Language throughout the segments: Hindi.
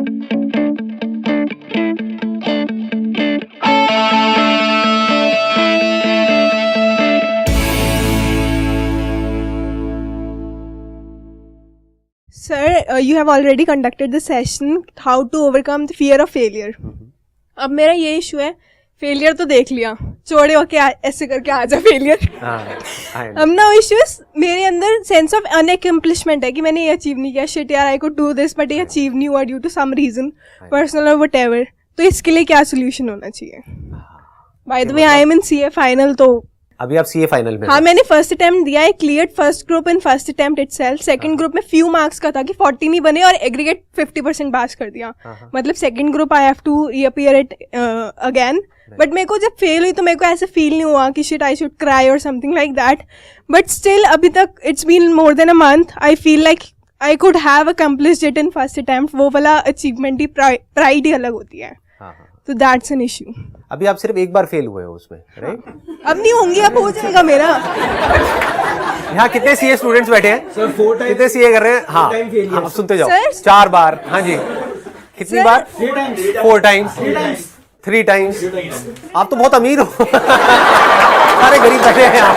Sir, you have already conducted the session how to overcome the fear of failure. अब मेरा ये इशू है, फेलियर तो देख लिया, चौड़े होके ऐसे करके आ जा फेलियर. अब ना इश्यूज मेरे अंदर सेंस ऑफ अनअकम्प्लिशमेंट है कि मैंने ये अचीव नहीं किया, शिट यार I could do this but ये अचीव नहीं हुआ due to some reason personal और व्हाटएवर. तो इसके लिए क्या सोल्यूशन होना चाहिए? By the way I am in CA final. तो अभी आप सीए फाइनल में? हाँ, मैंने फर्स्ट अटेम्प्ट दिया है, cleared first group in first attempt itself. Second group में फ्यू मार्क्स का था कि 40 नहीं बने और एग्रीगेट 50% पास कर दिया. मतलब second group I have to reappear it again. But मेरे को जब फेल हुई तो मेरे को ऐसे फील नहीं हुआ कि शिट आई शुड क्राई और something like that. But still अभी तक it's been more than a month, I feel like I could have accomplished it in first attempt. वो वाला अचीवमेंट ही, प्राइड ही अलग होती है. तो दैट्स एन इश्यू. अभी आप सिर्फ एक बार फेल हुए हो उसमें, राइट? अब नहीं होंगी, अब हो जाएगा मेरा. यहाँ कितने सीए स्टूडेंट्स बैठे हैं? Sir 4 time. कितने सीए कर रहे हैं? हाँ, हाँ सुनते जाओ. 4 बार. हाँ जी. कितनी बार? 4 टाइम्स. 3 टाइम्स. आप तो बहुत अमीर हो. सारे गरीब बैठे हैं यहाँ.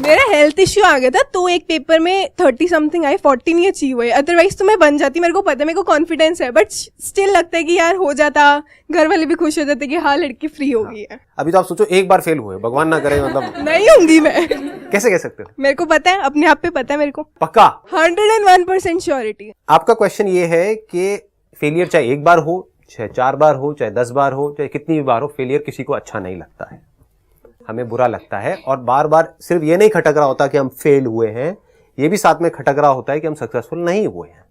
मेरा हेल्थ इश्यू आ गया था तो एक पेपर में 30 समथिंग आए, 40 नहीं अचीव हुए. अदरवाइज तो मैं बन जाती, मेरे को पता है, मेरे को कॉन्फिडेंस है. बट स्टिल लगता है कि यार हो जाता, घर वाले भी खुश हो जाते कि हाँ लड़की फ्री हो गई है. अभी तो आप सोचो एक बार फेल हुए, भगवान ना करे, मतलब नहीं होंगी मैं. कैसे कह सकते हो? मेरे को पता है, अपने आप पे पता है मेरे को पक्का 101% श्योरिटी. आपका क्वेश्चन ये है कि फेलियर चाहे एक बार हो, चाहे 4 बार हो, चाहे 10 बार हो, चाहे कितनी भी बार हो, फेलियर किसी को अच्छा नहीं लगता है. हमें बुरा लगता है और बार बार सिर्फ ये नहीं खटक रहा होता कि हम फेल हुए हैं, ये भी साथ में खटक रहा होता है कि हम सक्सेसफुल नहीं हुए हैं.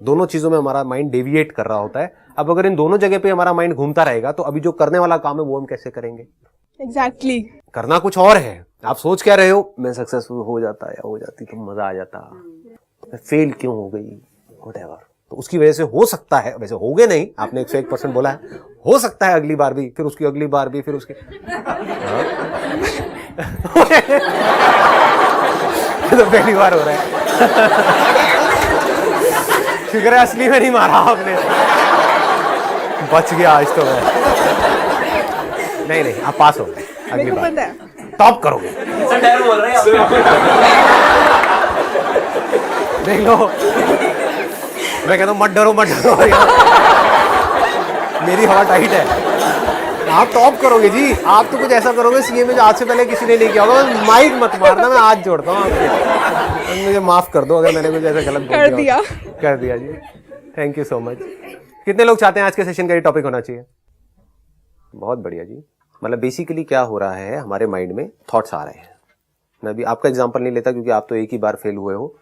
दोनों चीजों में हमारा माइंड डेविएट कर रहा होता है. अब अगर इन दोनों जगह पे हमारा माइंड घूमता रहेगा तो अभी जो करने वाला काम है वो हम कैसे करेंगे? एग्जैक्टली. करना कुछ और है. आप सोच क्या रहे हो, मैं सक्सेसफुल हो जाता या हो जाती तो मजा आ जाता, फेल क्यों हो गई, व्हाटएवर. तो उसकी वजह से हो सकता है, वैसे हो गए नहीं, आपने 101% बोला है, हो सकता है अगली बार भी, फिर उसकी अगली बार भी, फिर उसके तो पहली बार हो रहा है. शुक्र है असली में नहीं मारा आपने, बच गया आज तो मैं. नहीं आप पास हो गए, अगली बार टॉप करोगे. देख लो, मैं कहता हूँ मत डरो. मेरी हवा टाइट है. आप टॉप करोगे जी. आप तो कुछ ऐसा करोगे सीए में जो आज से पहले किसी ने नहीं किया होगा. माइक मत मारना, मैं आज जोड़ता हूँ आपके. मुझे माफ कर दो अगर मैंने कुछ ऐसा गलत कर दिया जी. Thank you so much. कितने लोग चाहते हैं आज के सेशन का ये टॉपिक होना चाहिए? बहुत बढ़िया जी. मतलब बेसिकली क्या हो रहा है, हमारे माइंड में थॉट्स आ रहे हैं. मैं भी आपका एग्जांपल नहीं लेता क्योंकि आप तो एक ही बार फेल हुए हो.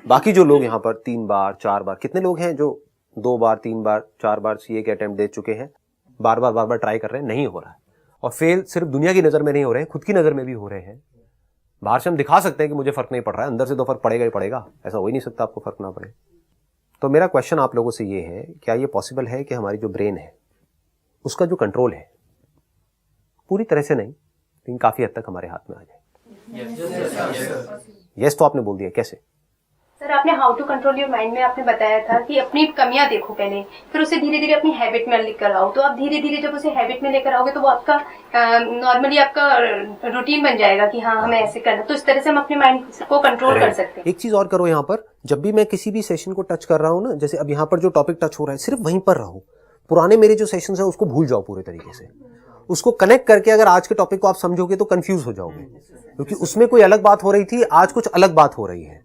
बाकी जो लोग यहाँ पर 3 बार 4 बार, कितने लोग हैं जो 2 बार 3 बार 4 बार सीए के अटेम्प्ट दे चुके हैं, बार बार ट्राई कर रहे हैं, नहीं हो रहा है. और फेल सिर्फ दुनिया की नजर में नहीं हो रहे हैं, खुद की नजर में भी हो रहे हैं. बाहर से हम दिखा सकते हैं कि मुझे फर्क नहीं पड़ रहा है, अंदर से तो फर्क पड़ेगा ही पड़ेगा. ऐसा हो ही नहीं सकता आपको फर्क ना पड़े. तो मेरा क्वेश्चन आप लोगों से ये है, क्या ये पॉसिबल है कि हमारी जो ब्रेन है उसका जो कंट्रोल है, पूरी तरह से नहीं लेकिन काफी हद तक हमारे हाथ में आ जाए? यस तो आपने बोल दिया. कैसे? सर आपने how to control your mind में आपने बताया था कि अपनी कमियां देखो पहले, फिर उसे धीरे धीरे अपनी हैबिट में लेकर आओ. तो आप धीरे धीरे जब उसे हैबिट में लेकर आओगे तो वो आपका नॉर्मली आपका रूटीन बन जाएगा कि हाँ हमें ऐसे करना. तो इस तरह से हम अपने माइंड को कंट्रोल कर सकते हैं. एक चीज और करो यहाँ पर, जब भी मैं किसी भी सेशन को टच कर रहा हूँ ना, जैसे अब यहाँ पर जो टॉपिक टच हो रहा है सिर्फ वहीं पर रहो. पुराने मेरे जो सेशन है उसको भूल जाओ पूरे तरीके से. उसको कनेक्ट करके अगर आज के टॉपिक को आप समझोगे तो कंफ्यूज हो जाओगे, क्योंकि उसमें कोई अलग बात हो रही थी, आज कुछ अलग बात हो रही है.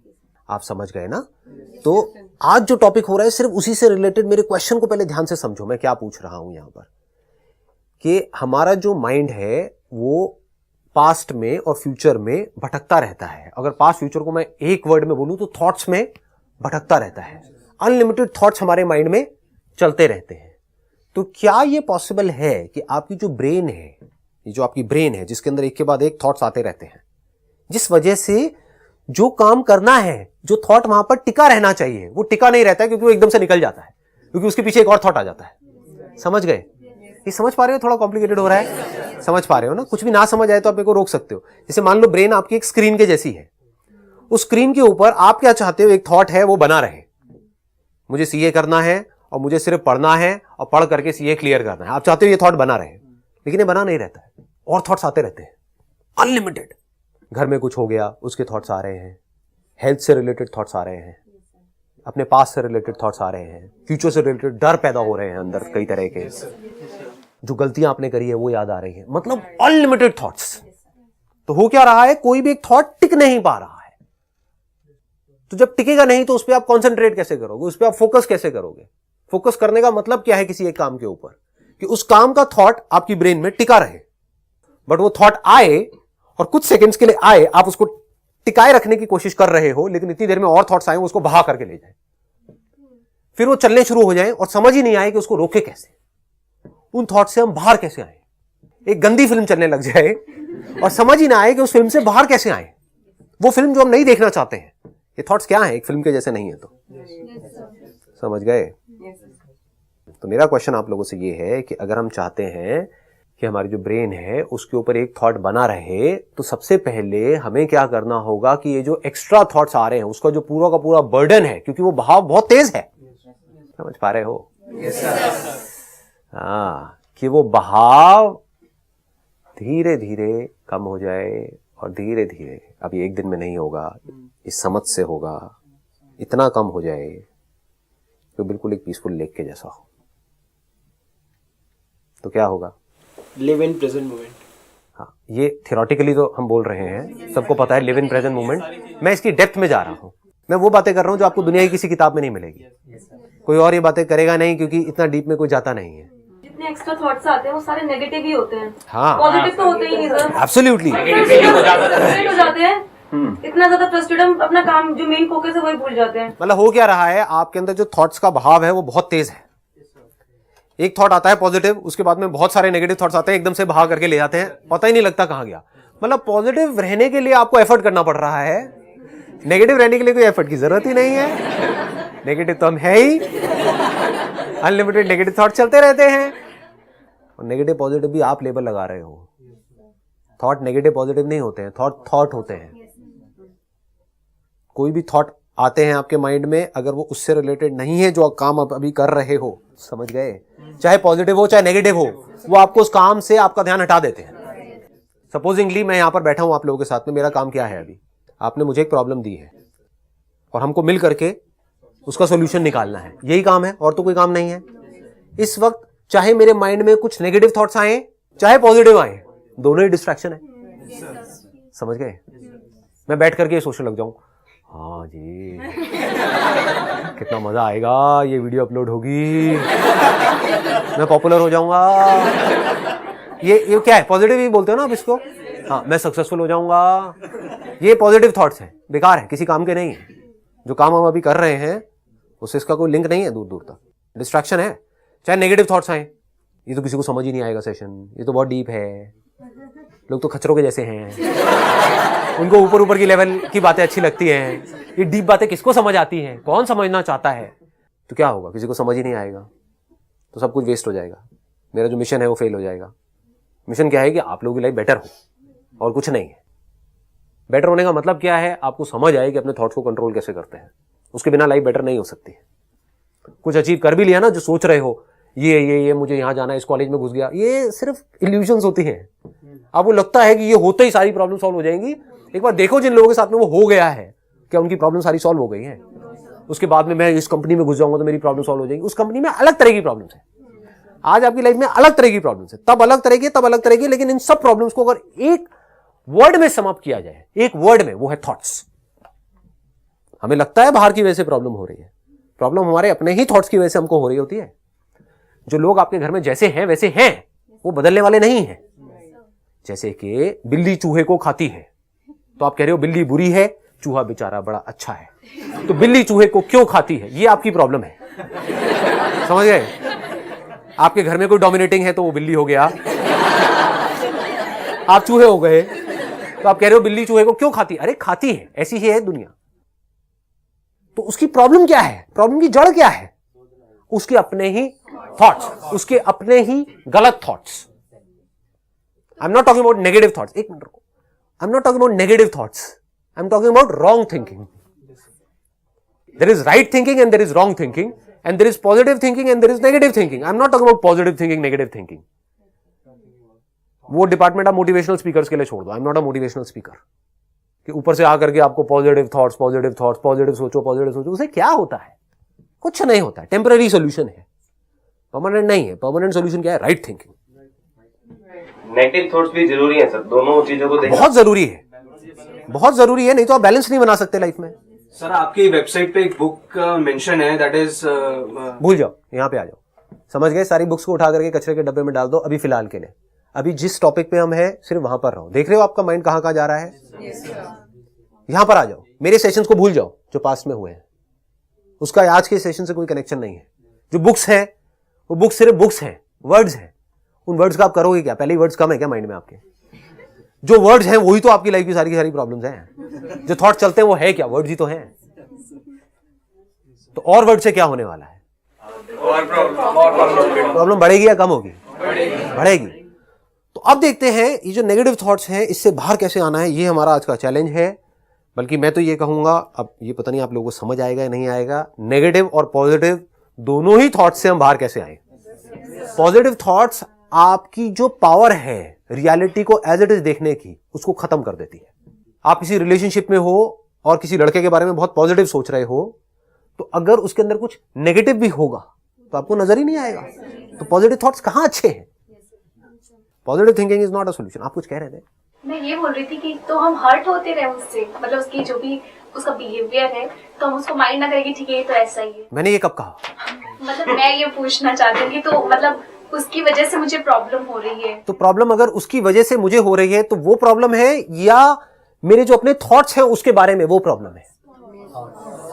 आप समझ गए ना? तो आज जो टॉपिक हो रहा है सिर्फ उसी से रिलेटेड मेरे क्वेश्चन को पहले ध्यान से समझो. मैं क्या पूछ रहा हूं यहां पर, कि हमारा जो माइंड है वो पास्ट में और फ्यूचर में भटकता रहता है. अगर पास्ट फ्यूचर को मैं एक वर्ड में बोलूं तो थॉट्स में भटकता रहता है. अनलिमिटेड थॉट्स हमारे माइंड में चलते रहते हैं. तो क्या ये पॉसिबल है कि आपकी जो ब्रेन है, ये जो आपकी ब्रेन है जिसके अंदर एक के बाद एक थॉट्स आते रहते हैं, जिस वजह से जो काम करना है, जो थॉट वहां पर टिका रहना चाहिए, वो टिका नहीं रहता है क्योंकि वो एकदम से निकल जाता है, क्योंकि उसके पीछे एक और थॉट आ जाता है. समझ गए? ये समझ पा रहे हो? थोड़ा कॉम्प्लिकेटेड हो रहा है. समझ पा रहे हो ना? कुछ भी ना समझ आए तो आप मेरे को रोक सकते हो। जैसे मान लो ब्रेन आपकी एक स्क्रीन के जैसी है, उस स्क्रीन के ऊपर आप क्या चाहते हो, एक थॉट है वो बना रहे, मुझे सीए करना है और मुझे सिर्फ पढ़ना है और पढ़ करके सीए क्लियर करना है। आप चाहते हो ये थॉट बना रहे, लेकिन ये बना नहीं रहता है, और थॉट्स आते रहते हैं अनलिमिटेड। घर में कुछ हो गया उसके थॉट्स आ रहे हैं, हेल्थ से रिलेटेड थॉट्स आ रहे हैं, अपने पास से रिलेटेड थॉट्स आ रहे हैं, फ्यूचर से रिलेटेड डर पैदा हो रहे हैं अंदर, कई तरह के जो गलतियां आपने करी है वो याद आ रही है, मतलब अनलिमिटेड थॉट्स। तो हो क्या रहा है, कोई भी एक थॉट टिक नहीं पा रहा है। तो जब टिकेगा नहीं तो उस पर आप कॉन्सेंट्रेट कैसे करोगे, उस पर आप फोकस कैसे करोगे? फोकस करने का मतलब क्या है किसी एक काम के ऊपर, कि उस काम का थॉट आपकी ब्रेन में टिका रहे। बट वो थॉट आए और कुछ सेकंड्स के लिए आए, आप उसको टिकाए रखने की कोशिश कर रहे हो, लेकिन इतनी देर में और थॉट्स आए उसको बहा करके ले जाए, फिर वो चलने शुरू हो जाए और समझ ही नहीं आए कि उसको रोके कैसे, उन थॉट से हम बाहर कैसे आए। एक गंदी फिल्म चलने लग जाए और समझ ही ना आए कि उस फिल्म से बाहर कैसे आए, वो फिल्म जो हम नहीं देखना चाहते हैं। ये थॉट्स क्या है, एक फिल्म के जैसे नहीं है। तो समझ गए? तो मेरा क्वेश्चन आप लोगों से ये है कि अगर हम चाहते हैं कि हमारी जो ब्रेन है उसके ऊपर एक थॉट बना रहे, तो सबसे पहले हमें क्या करना होगा कि ये जो एक्स्ट्रा थॉट्स आ रहे हैं उसका जो पूरा का पूरा बर्डन है, क्योंकि वो बहाव बहुत तेज है, समझ पा रहे हो? हाँ, कि वो बहाव धीरे धीरे कम हो जाए, और धीरे धीरे, अभी एक दिन में नहीं होगा, इस समझ से होगा, इतना कम हो जाए तो बिल्कुल एक पीसफुल लेक के जैसा हो। तो क्या होगा? Live in present moment. हाँ, ये थियोरेटिकली तो हम बोल रहे हैं, सबको पता है लिव इन प्रेजेंट मोमेंट। मैं इसकी डेप्थ में जा रहा हूं, मैं वो बातें कर रहा हूं जो आपको दुनिया की किसी किताब में नहीं मिलेगी। कोई और ये बातें करेगा नहीं, क्योंकि इतना डीप में कोई जाता नहीं है। जितने एक्स्ट्रा थॉट्स आते हैं वो सारे नेगेटिव ही होते हैं। हाँ, पॉजिटिव तो होते ही नहीं सर। एब्सोल्युटली फ्रस्ट्रेट हो जाते हैं, इतना ज्यादा फ्रस्ट्रेट, हम अपना काम जो मेन फोकस है वही भूल जाते हैं। मतलब हो क्या रहा है, आपके अंदर जो थॉट्स का बहाव है वो बहुत तेज है। एक थॉट आता है पॉजिटिव, उसके बाद में बहुत सारे नेगेटिव थॉट्स आते हैं, एकदम से बहा करके ले जाते हैं, पता ही नहीं लगता कहां गया। मतलब पॉजिटिव रहने के लिए आपको एफर्ट करना पड़ रहा है, नेगेटिव रहने के लिए कोई एफर्ट की जरूरत ही नहीं है। नेगेटिव तो हम है ही, अनलिमिटेड नेगेटिव थॉट चलते रहते हैं। और नेगेटिव पॉजिटिव भी आप लेबल लगा रहे हो। थॉट नेगेटिव पॉजिटिव नहीं होते हैं, थॉट होते हैं। कोई भी थॉट आते हैं आपके माइंड में, अगर वो उससे रिलेटेड नहीं है जो काम आप अभी कर रहे हो, समझ गए, चाहे पॉजिटिव हो चाहे नेगेटिव हो, वो आपको उस काम से आपका ध्यान हटा देते हैं। सपोजिंगली मैं यहां पर बैठा हूं आप लोगों के साथ में, मेरा काम क्या है, अभी आपने मुझे एक प्रॉब्लम दी है और हमको मिल करके उसका सोल्यूशन निकालना है, यही काम है, और तो कोई काम नहीं है। इस वक्त चाहे मेरे माइंड में कुछ नेगेटिव थॉट्स आए चाहे पॉजिटिव आए, दोनों ही डिस्ट्रैक्शन है, समझ गए। मैं बैठ करके सोचने लग जाऊं, हाँ जी कितना मजा आएगा, ये वीडियो अपलोड होगी, मैं पॉपुलर हो जाऊंगा, ये क्या है, पॉजिटिव ही बोलते हो ना आप इसको। हाँ, मैं सक्सेसफुल हो जाऊंगा, ये पॉजिटिव थॉट्स हैं, बेकार है, किसी काम के नहीं है। जो काम हम अभी कर रहे हैं उससे इसका कोई लिंक नहीं है दूर दूर तक, डिस्ट्रैक्शन है। चाहे नेगेटिव थॉट्स आए, ये तो किसी को समझ ही नहीं आएगा सेशन, ये तो बहुत डीप है, लोग तो खच्चरों के जैसे हैं, उनको ऊपर ऊपर की लेवल की बातें अच्छी लगती हैं, ये डीप बातें किसको समझ आती हैं, कौन समझना चाहता है। तो क्या होगा, किसी को समझ ही नहीं आएगा, तो सब कुछ वेस्ट हो जाएगा, मेरा जो मिशन है वो फेल हो जाएगा। मिशन क्या है कि आप लोगों की लाइफ बेटर हो और कुछ नहीं है। बेटर होने का मतलब क्या है, आपको समझ आए कि अपने थॉट्स को कंट्रोल कैसे करते हैं, उसके बिना लाइफ बेटर नहीं हो सकती है। कुछ अचीव कर भी लिया ना, जो सोच रहे हो ये मुझे यहाँ जाना है, इस कॉलेज में घुस गया, ये सिर्फ इल्यूजन्स होती हैं। आपको लगता है कि ये होते ही सारी प्रॉब्लम सॉल्व हो जाएंगी। एक बार देखो जिन लोगों के साथ में वो हो गया है, क्या उनकी प्रॉब्लम सारी सॉल्व हो गई है। उसके बाद में मैं इस कंपनी में घुस जाऊंगा तो मेरी प्रॉब्लम सॉल्व हो जाएगी। उस कंपनी में अलग तरह की प्रॉब्लम्स है, आज आपकी लाइफ में अलग तरह की प्रॉब्लम्स है, तब अलग तरह की, तब अलग तरह की, लेकिन इन सब प्रॉब्लम्स को अगर एक वर्ड में समाप्त किया जाए, एक वर्ड में, वो है थॉट्स। हमें लगता है बाहर की वजह से प्रॉब्लम हो रही है, प्रॉब्लम हमारे अपने ही थॉट्स की वजह से हमको हो रही होती है। जो लोग आपके घर में जैसे हैं वैसे हैं, वो बदलने वाले नहीं हैं। जैसे कि बिल्ली चूहे को खाती है, तो आप कह रहे हो बिल्ली बुरी है, चूहा बेचारा बड़ा अच्छा है, तो बिल्ली चूहे को क्यों खाती है, ये आपकी प्रॉब्लम है, समझ गए। आपके घर में कोई डोमिनेटिंग है तो वो बिल्ली हो गया, आप चूहे हो गए, तो आप कह रहे हो बिल्ली चूहे को क्यों खाती, अरे खाती है, ऐसी ही है दुनिया। तो उसकी प्रॉब्लम क्या है, प्रॉब्लम की जड़ क्या है, उसके अपने ही थॉट्स, उसके अपने ही गलत thoughts. I am not talking about negative thoughts, एक मिनट रुको, I am not talking about negative thoughts, I am talking about wrong thinking. There is right thinking and there is wrong thinking and there is positive thinking and there is negative thinking. I am not talking about positive thinking, negative thinking. वो डिपार्टमेंट आप मोटिवेशनल स्पीकर्स के लिए छोड़ दो. I am not a motivational speaker कि ऊपर से आकर के आपको पॉजिटिव थॉट्स, पॉजिटिव सोचो. उसे क्या होता है? कुछ नहीं होता है, टेम्पररी सोल्यूशन है, परमानेंट नहीं है. परमानेंट सोल्यूशन क्या है? Right thinking. नेगेटिव थॉट्स भी जरूरी है सर, दोनों चीजों को देखना बहुत जरूरी है, बहुत जरूरी है, नहीं तो आप बैलेंस नहीं बना सकते लाइफ में. सर आपकी वेबसाइट पे एक बुक मेंशन है, दैट इज भूल जाओ, यहाँ पे आ जाओ. समझ गए? सारी बुक्स को उठा करके कचरे के डब्बे में डाल दो अभी फिलहाल के लिए. अभी जिस टॉपिक पे हम हैं सिर्फ वहां पर रहो. देख रहे हो आपका माइंड कहां कहां जा रहा है? यहां पर आ जाओ. मेरे सेशंस को भूल जाओ जो पास्ट में हुए हैं, उसका आज के सेशन से कोई कनेक्शन नहीं है. जो बुक्स हैं वो बुक्स सिर्फ बुक्स हैं, वर्ड्स हैं. उन वर्ड्स का आप करोगे क्या? पहले ही वर्ड्स कम है क्या माइंड में आपके? जो वर्ड्स हैं वही तो आपकी लाइफ की सारी प्रॉब्लम्स हैं. जो थॉट चलते हैं वो है क्या? वर्ड्स ही तो हैं. तो और वर्ड से क्या होने वाला है? प्रॉब्लम बढ़ेगी या कम होगी? बढ़ेगी. तो अब देखते हैं ये जो नेगेटिव थॉट्स हैं इससे बाहर कैसे आना है. ये हमारा आज का चैलेंज है. बल्कि मैं तो ये कहूंगा, अब ये पता नहीं आप लोगों को समझ आएगा या नहीं आएगा, नेगेटिव और पॉजिटिव दोनों ही थॉट्स से हम बाहर कैसे आए. पॉजिटिव थॉट्स आपकी जो पावर है रियलिटी को एज इट इज देखने की, उसको खत्म कर देती है. आप किसी रिलेशनशिप में हो और किसी लड़के के बारे में बहुत पॉजिटिव सोच रहे हो, तो अगर उसके अंदर कुछ नेगेटिव भी होगा तो आपको नजर ही नहीं आएगा. तो पॉजिटिव थॉट्स कहां अच्छे हैं? Positive thinking is not a solution. आप कुछ कह रहे थे? मैं ये बोल रही थी कि तो हम हर्ट होते रहे उससे, मतलब उसकी जो भी उसका बिहेवियर है, तो हम उसको माइंड ना करेंगे ठीक है ये तो ऐसा ही है. मैंने ये कब कहा? मतलब मैं ये पूछना चाहती हूँ कि तो मतलब उसकी वजह से मुझे प्रॉब्लम हो रही है. तो प्रॉब्लम अगर उसकी वजह से मुझे हो रही है तो वो प्रॉब्लम है, या मेरे जो अपने थॉट्स हैं उसके बारे में वो प्रॉब्लम है?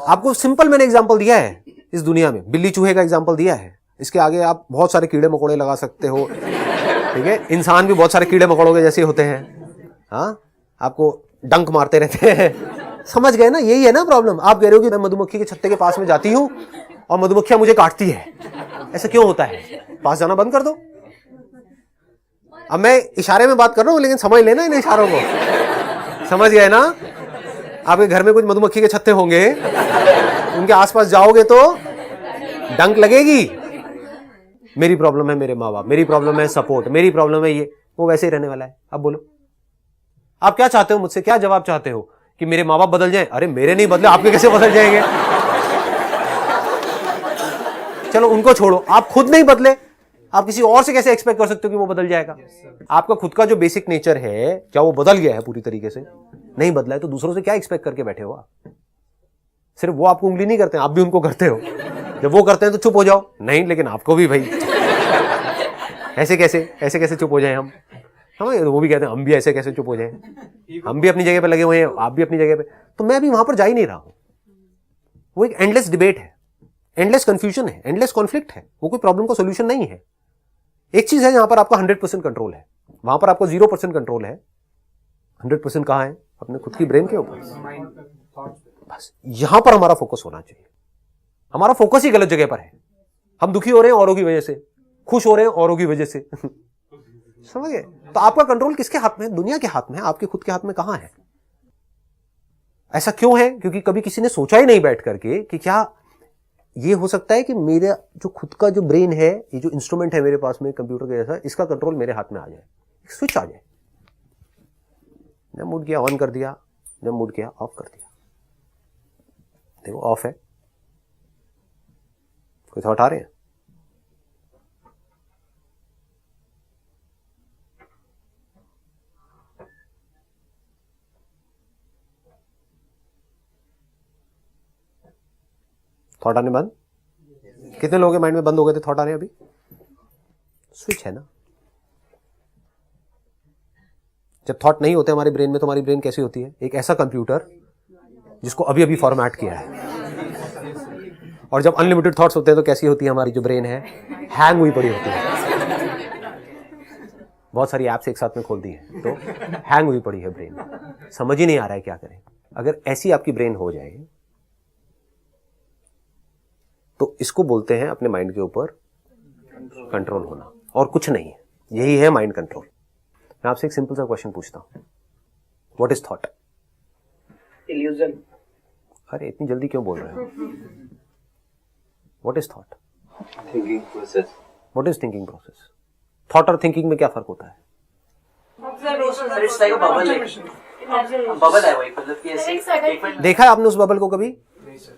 आपको सिंपल मैंने एग्जांपल दिया है इस दुनिया में, बिल्ली चूहे का एग्जांपल दिया है. इसके आगे आप बहुत सारे कीड़े मकोड़े लगा सकते हो. ठीक है, इंसान भी बहुत सारे कीड़े मकोड़ों के जैसे होते हैं. हाँ, आपको डंक मारते रहते हैं. समझ गए ना? यही है ना प्रॉब्लम. आप कह रहे हो कि मैं मधुमक्खी के छत्ते के पास में जाती हूं और मधुमक्खियां मुझे काटती है. ऐसा क्यों होता है? पास जाना बंद कर दो. अब मैं इशारे में बात कर रहा हूं, लेकिन समझ लेना इन इशारों को. समझ गए ना? आपके घर में कुछ मधुमक्खी के छत्ते होंगे, उनके आसपास जाओगे तो डंक लगेगी. मेरी प्रॉब्लम है मेरे माँ बाप, मेरी प्रॉब्लम है सपोर्ट, मेरी प्रॉब्लम है ये. वो वैसे ही रहने वाला है. अब बोलो, आप क्या चाहते हो मुझसे? क्या जवाब चाहते हो? कि मेरे माँ बाप बदल जाएं? अरे मेरे नहीं बदले, आपके कैसे बदल जाएंगे? चलो उनको छोड़ो, आप खुद नहीं बदले, आप किसी और से कैसे एक्सपेक्ट कर सकते हो कि वो बदल जाएगा? आपका खुद का जो बेसिक नेचर है, क्या वो बदल गया है पूरी तरीके से? नहीं बदला है. तो दूसरों से क्या एक्सपेक्ट करके बैठे हो आप? सिर्फ वो आपको उंगली नहीं करते, आप भी उनको करते हो. जब वो करते हैं तो चुप हो जाओ. नहीं, लेकिन आपको भी भाई ऐसे कैसे चुप हो जाए हम? वो भी कहते हैं हम भी ऐसे कैसे चुप हो जाए. हम भी अपनी जगह पे लगे हुए हैं, आप भी अपनी जगह पे. तो मैं भी वहां पर जा ही नहीं रहा हूं. वो एक एंडलेस डिबेट है, एंडलेस कंफ्यूजन है, एंडलेस कॉन्फ्लिक्ट है. वो कोई प्रॉब्लम का सोल्यूशन नहीं है. एक चीज है, यहां पर आपका 100% कंट्रोल है, वहां पर आपको 0% कंट्रोल है. 100% कहां है? अपने खुद की ब्रेन के ऊपर. बस यहां पर हमारा फोकस होना चाहिए. हमारा फोकस ही गलत जगह पर है. हम दुखी हो रहे हैं औरों की वजह से, खुश हो रहे हैं औरों की वजह से. समझ गए? तो आपका कंट्रोल किसके हाथ में है? दुनिया के हाथ में है. आपके खुद के हाथ में कहां है? ऐसा क्यों है? क्योंकि कभी किसी ने सोचा ही नहीं बैठ करके कि क्या ये हो सकता है कि मेरा जो खुद का जो ब्रेन है, ये जो इंस्ट्रूमेंट है मेरे पास में कंप्यूटर के जैसा, इसका कंट्रोल मेरे हाथ में आ जाए, एक स्विच आ जाए. जब मूड किया ऑन कर दिया, जब मूड किया ऑफ कर दिया. देखो ऑफ है. कोई थॉट आ रहे हैं? थॉट आने बंद? कितने लोगों के माइंड में बंद हो गए थे थॉट आने? अभी स्विच है ना. जब थॉट नहीं होते हमारे ब्रेन में, तो हमारी ब्रेन कैसी होती है? एक ऐसा कंप्यूटर जिसको अभी अभी फॉर्मेट किया है. और जब अनलिमिटेड थॉट्स होते हैं तो कैसी होती है हमारी जो ब्रेन है? हैंग हुई पड़ी होती है. बहुत सारी ऐप्स एक साथ में खोल दी है तो हैंग हुई पड़ी है ब्रेन. समझ ही नहीं आ रहा है क्या करें. अगर ऐसी आपकी ब्रेन हो जाए तो इसको बोलते हैं अपने माइंड के ऊपर कंट्रोल होना, और कुछ नहीं है. यही है माइंड कंट्रोल. मैं आपसे एक सिंपल सा क्वेश्चन पूछता हूँ, व्हाट इज थॉट? इल्यूजन। अरे इतनी जल्दी क्यों बोल रहे हो? What is thought? Thinking process. What is thinking process? Thought और थिंकिंग में क्या फर्क होता है? Sir it's like a bubble, bubble है वही, मतलब कि ऐसे एक मिनट। देखा है आपने उस बबल को कभी?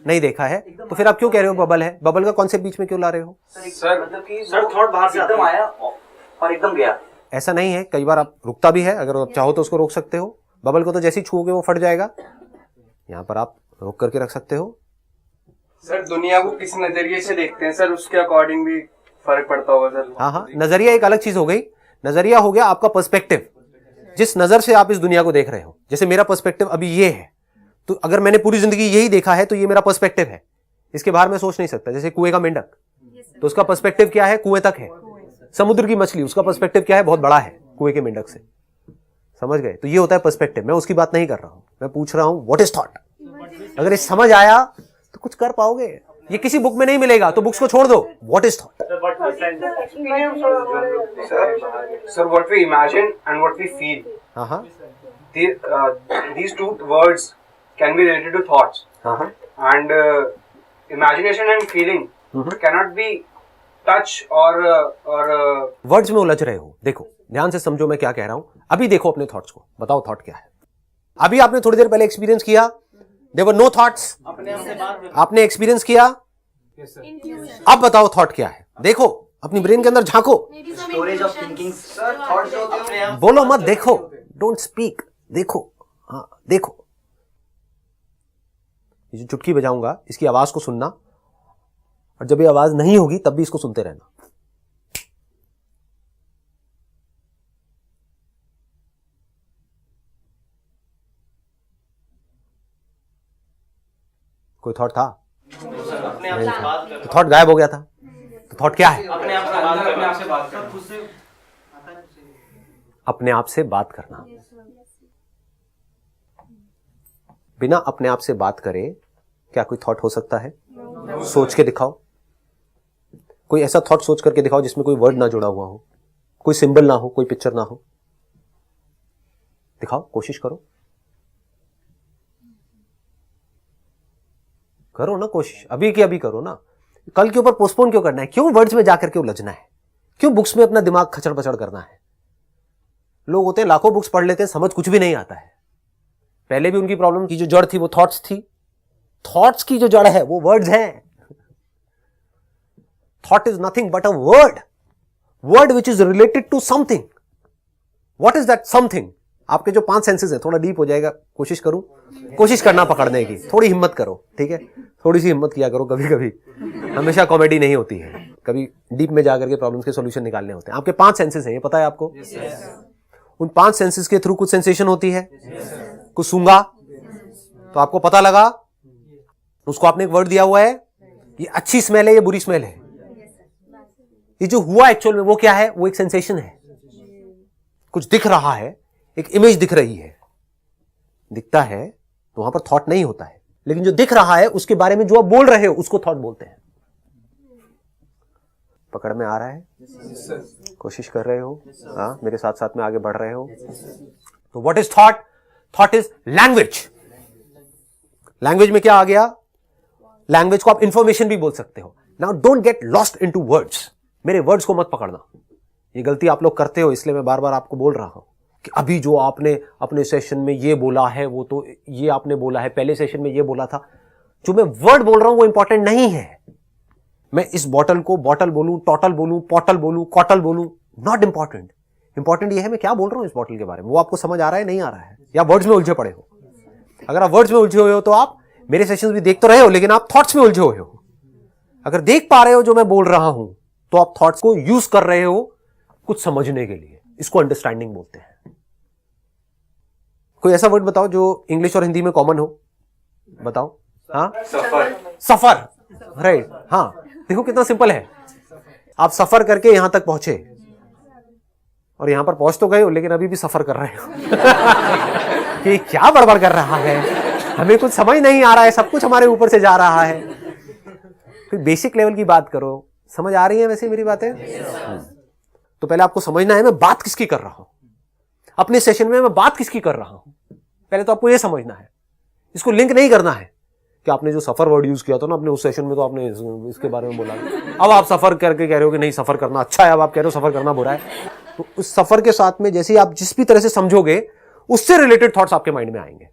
नहीं देखा है, तो फिर आप क्यों कह रहे हो बबल है? बबल का कॉन्सेप्ट बीच में क्यों ला रहे हो? सर मतलब कि सर थॉट बाहर से एकदम आया और एकदम गया। ऐसा नहीं है, कई बार आप रुकता भी है, अगर आप चाहो तो उसको रोक सकते हो। बबल को तो जैसे ही छूओगे वो फट जाएगा, यहाँ पर आप रोक करके रख सकते हो। सर दुनिया को किस नजरिए से देखते हैं सर, उसके अकॉर्डिंग भी फर्क पड़ता होगा सर। हाँ हाँ, नजरिया एक अलग चीज हो गई। नजरिया हो गया आपका पर्सपेक्टिव, जिस नजर से आप इस दुनिया को देख रहे हो। जैसे मेरा पर्सपेक्टिव अभी ये है, तो अगर मैंने पूरी जिंदगी यही देखा है तो ये मेरा पर्सपेक्टिव है, इसके बाहर मैं सोच नहीं सकता। जैसे कुएं का मेंढक, तो उसका पर्सपेक्टिव क्या है? कुएं तक है। समुद्र की मछली, उसका पर्सपेक्टिव क्या है? बहुत बड़ा है कुएं के मेंढक से। समझ गए? तो ये होता है पर्सपेक्टिव। मैं उसकी बात नहीं कर रहा हूं, मैं पूछ रहा हूं व्हाट इज थॉट। अगर ये समझ आया तो कुछ कर पाओगे। ये किसी बुक में नहीं मिलेगा, तो बुक्स को छोड़ दो। What is thought? Sir, what we imagine and what we feel, हाँ हाँ these two words can be related to thoughts. हाँ And imagination and feeling cannot be touch or words में उलझ रहे हो। देखो ध्यान से समझो मैं क्या कह रहा हूं। अभी देखो अपने थॉट्स को, बताओ थॉट क्या है। अभी आपने थोड़ी देर पहले एक्सपीरियंस किया, देयर वर नो थॉट्स। आपने एक्सपीरियंस किया, अब बताओ थॉट क्या है। देखो अपनी ब्रेन के अंदर झांको, storage of thinking. Sir thought जो होते हैं अपने आप बोलो मत, देखो, डोंट स्पीक, देखो। हाँ देखो, ये जो चुटकी बजाऊंगा इसकी आवाज को सुनना, और जब ये आवाज नहीं होगी तब भी इसको सुनते रहना। कोई थॉट था? नहीं था, तो थॉट गायब हो गया था। तो थॉट क्या है? अपने आप से बात करना, आपसे बात करना, खुद से अपने आप से बात करना। बिना अपने आप से बात करे क्या कोई थॉट हो सकता है? सोच के दिखाओ, कोई ऐसा थॉट सोच करके दिखाओ जिसमें कोई वर्ड ना जुड़ा हुआ हो, कोई सिंबल ना हो, कोई पिक्चर ना हो। दिखाओ, कोशिश करो, करो ना कोशिश, अभी की अभी करो ना। कल के ऊपर पोस्टपोन क्यों करना है? क्यों वर्ड्स में जाकर के उलझना है? क्यों बुक्स में अपना दिमाग खचड़ पचड़ करना है? लोग होते हैं लाखों बुक्स पढ़ लेते हैं, समझ कुछ भी नहीं आता है। पहले भी उनकी प्रॉब्लम की जो जड़ थी वो थॉट्स थी। थॉट्स की जो जड़ है वो वर्ड्स हैं। Thought is nothing but a word, word which is related to something. What is that something? आपके जो 5 सेंसेस है, थोड़ा डीप हो जाएगा, कोशिश करूं, कोशिश करना पकड़ने की, थोड़ी हिम्मत करो, ठीक है? थोड़ी सी हिम्मत किया करो। कभी कभी हमेशा कॉमेडी नहीं होती है, कभी डीप में जाकर के प्रॉब्लम्स के सॉल्यूशन निकालने होते हैं। आपके 5 सेंसेस हैं, ये पता है आपको? उन 5 सेंसेस के थ्रू कुछ सेंसेशन होती है। कुछ सूंघा तो आपको पता लगा, उसको आपने एक वर्ड दिया हुआ है, ये अच्छी स्मेल है, ये बुरी स्मेल है। ये जो हुआ एक्चुअल में वो क्या है? वो एक सेंसेशन है। कुछ दिख रहा है, एक इमेज दिख रही है, दिखता है तो वहां पर थॉट नहीं होता है। लेकिन जो दिख रहा है उसके बारे में जो आप बोल रहे हो उसको थॉट बोलते हैं। पकड़ में आ रहा है? कोशिश कर रहे हो? हाँ, मेरे साथ साथ में आगे बढ़ रहे हो? तो what is thought? Thought is language. Language में क्या आ गया? लैंग्वेज को आप इंफॉर्मेशन भी बोल सकते हो। Now don't get lost into words. मेरे वर्ड्स को मत पकड़ना, ये गलती आप लोग करते हो, इसलिए मैं बार बार आपको बोल रहा हूं कि अभी जो आपने अपने सेशन में ये बोला है, वो तो ये आपने बोला है, पहले सेशन में ये बोला था। जो मैं वर्ड बोल रहा हूं वो इंपॉर्टेंट नहीं है। मैं इस बॉटल को बॉटल बोलूं, टोटल बोलूं, पॉटल बोलूं, कॉटल बोलूं, नॉट इंपॉर्टेंट। इंपॉर्टेंट ये है मैं क्या बोल रहा हूं इस बॉटल के बारे में। वो आपको समझ आ रहा है, नहीं आ रहा है, या वर्ड्स में उलझे पड़े हो? अगर आप वर्ड्स में उलझे हुए हो तो आप मेरे सेशंस भी देख तो रहे हो, लेकिन आप थॉट्स में उलझे हुए हो। अगर देख पा रहे हो जो मैं बोल रहा हूं तो आप थॉट्स को यूज कर रहे हो कुछ समझने के लिए। इसको अंडरस्टैंडिंग बोलते हैं। कोई ऐसा वर्ड बताओ जो इंग्लिश और हिंदी में कॉमन हो, बताओ। हाँ, सफर। सफर, राइट। हाँ, देखो कितना सिंपल है। आप सफर करके यहां तक पहुंचे, और यहां पर पहुंच तो गए हो लेकिन अभी भी सफर कर रहे हो कि क्या बड़बड़ कर रहा है, हमें कुछ समझ नहीं आ रहा है, सब कुछ हमारे ऊपर से जा रहा है। कोई बेसिक लेवल की बात करो। समझ आ रही है वैसे मेरी बातें? तो पहले आपको समझना है मैं बात किसकी कर रहा हूं। अपने सेशन में मैं बात किसकी कर रहा हूं, पहले तो आपको यह समझना है। इसको लिंक नहीं करना है कि आपने जो सफर वर्ड यूज किया था ना अपने उस सेशन में, तो आपने इसके बारे में बोला, अब आप सफर करके कह रहे हो कि नहीं सफर करना अच्छा है, अब आप कह रहे हो सफर करना बुरा है। तो उस सफर के साथ में जैसे ही आप जिस भी तरह से समझोगे उससे रिलेटेड थॉट्स आपके माइंड में आएंगे,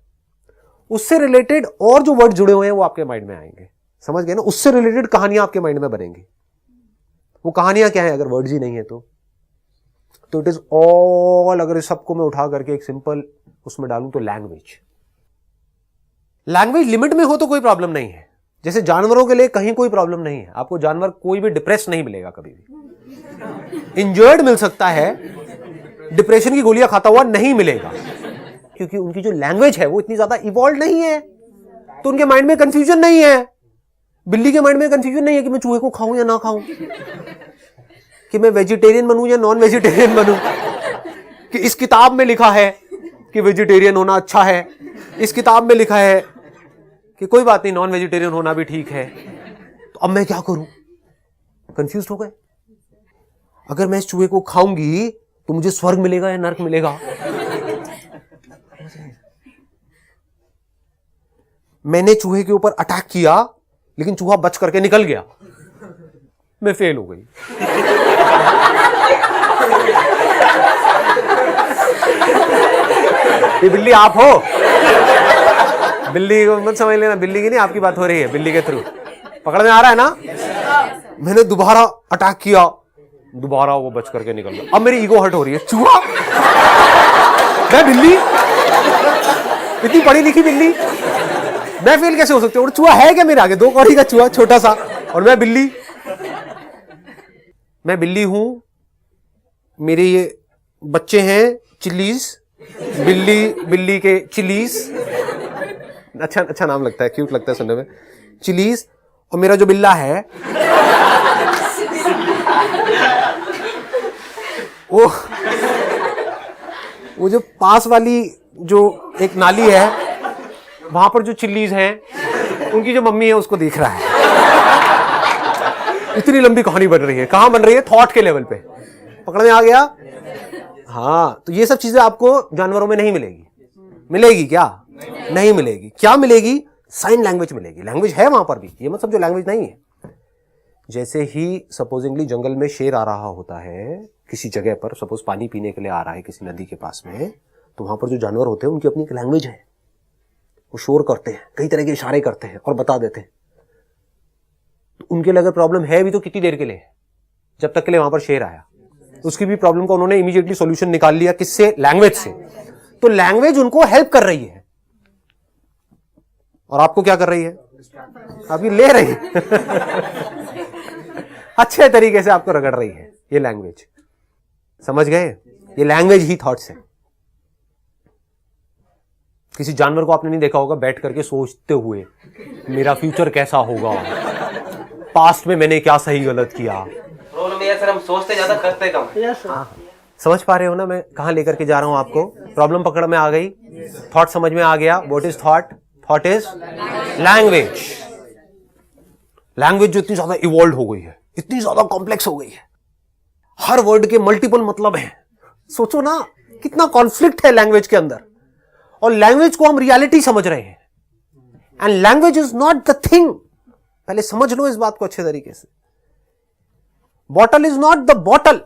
उससे रिलेटेड और जो वर्ड जुड़े हुए हैं वो आपके माइंड में आएंगे, समझ गए ना। उससे रिलेटेड कहानियां आपके माइंड में बनेंगी। वो कहानियां क्या है अगर वर्ड्स ही नहीं है तो इट इज ऑल, अगर इस सबको मैं उठा करके एक सिंपल उसमें डालूं तो लैंग्वेज। लैंग्वेज लिमिट में हो तो कोई प्रॉब्लम नहीं है। जैसे जानवरों के लिए कहीं कोई प्रॉब्लम नहीं है, आपको जानवर कोई भी डिप्रेस नहीं मिलेगा, कभी भी इंजर्ड मिल सकता है, डिप्रेशन की गोलियां खाता हुआ नहीं मिलेगा, क्योंकि उनकी जो लैंग्वेज है वो इतनी ज्यादा इवॉल्व नहीं है, तो उनके माइंड में कंफ्यूजन नहीं है। बिल्ली के माइंड में कंफ्यूजन नहीं है कि मैं चूहे को खाऊं या ना खाऊं, कि मैं वेजिटेरियन बनूं या नॉन वेजिटेरियन बनूं, कि इस किताब में लिखा है कि वेजिटेरियन होना अच्छा है, इस किताब में लिखा है कि कोई बात नहीं नॉन वेजिटेरियन होना भी ठीक है, तो अब मैं क्या करूं? कंफ्यूज हो गए। अगर मैं इस चूहे को खाऊंगी तो मुझे स्वर्ग मिलेगा या नरक मिलेगा? मैंने चूहे के ऊपर अटैक किया लेकिन चूहा बच करके निकल गया, मैं फेल हो गई। ये बिल्ली आप हो, बिल्ली को मत समझ लेना, बिल्ली की नहीं आपकी बात हो रही है, बिल्ली के थ्रू पकड़ में आ रहा है ना। मैंने दोबारा अटैक किया, दोबारा वो बच करके निकल गया, अब मेरी ईगो हर्ट हो रही है। चूहा, मैं बिल्ली, इतनी पढ़ी लिखी बिल्ली, मैं फेल कैसे हो सकती हूँ? और चूहा है क्या मेरे आगे? 2 कौड़ी का चूहा छोटा सा, और मैं बिल्ली। मैं बिल्ली हूं, मेरे ये बच्चे हैं चिलीज, बिल्ली के चिलीज, अच्छा नाम लगता है, क्यूट लगता है सुनने में, चिलीज। और मेरा जो बिल्ला है वो जो पास वाली जो एक नाली है वहां पर जो चिल्लीज हैं उनकी जो मम्मी है उसको देख रहा है। इतनी लंबी कहानी बन रही है, कहां बन रही है? थॉट के लेवल पे, पकड़ में आ गया। हाँ, तो ये सब चीजें आपको जानवरों में नहीं मिलेगी। मिलेगी क्या? नहीं मिलेगी। क्या मिलेगी? साइन लैंग्वेज मिलेगी। लैंग्वेज है वहां पर भी, ये मतलब जो लैंग्वेज नहीं है। जैसे ही सपोजिंगली जंगल में शेर आ रहा होता है किसी जगह पर, सपोज पानी पीने के लिए आ रहा है किसी नदी के पास में, तो वहां पर जो जानवर होते हैं उनकी अपनी एक लैंग्वेज है, वो शोर करते हैं, कई तरह के इशारे करते हैं और बता देते हैं। तो उनके लिए अगर प्रॉब्लम है भी तो कितनी देर के लिए? जब तक के लिए वहां पर शेर आया। उसकी भी प्रॉब्लम का उन्होंने इमीडिएटली सॉल्यूशन निकाल लिया, किससे? लैंग्वेज से। तो लैंग्वेज उनको हेल्प कर रही है, और आपको क्या कर रही है? अभी ले रही है अच्छे तरीके से आपको रगड़ रही है ये लैंग्वेज। समझ गए? ये लैंग्वेज ही थॉट्स है। किसी जानवर को आपने नहीं देखा होगा बैठ करके सोचते हुए मेरा फ्यूचर कैसा होगा, पास्ट में मैंने क्या सही गलत किया। प्रॉब्लम ये सर, हम सोचते ज्यादा करते कम। समझ पा रहे हो ना मैं कहां लेकर के जा रहा हूं आपको? प्रॉब्लम पकड़ में आ गई, थॉट समझ में आ गया। What is thought? Thought is language. Language जो इतनी ज्यादा इवॉल्व हो गई है, इतनी ज्यादा कॉम्प्लेक्स हो गई है, हर वर्ड के मल्टीपल मतलब हैं। सोचो ना कितना कॉन्फ्लिक्ट है लैंग्वेज के अंदर, और लैंग्वेज को हम रियलिटी समझ रहे हैं। And language is not the thing. पहले समझ लो इस बात को अच्छे तरीके से। Bottle is not the bottle.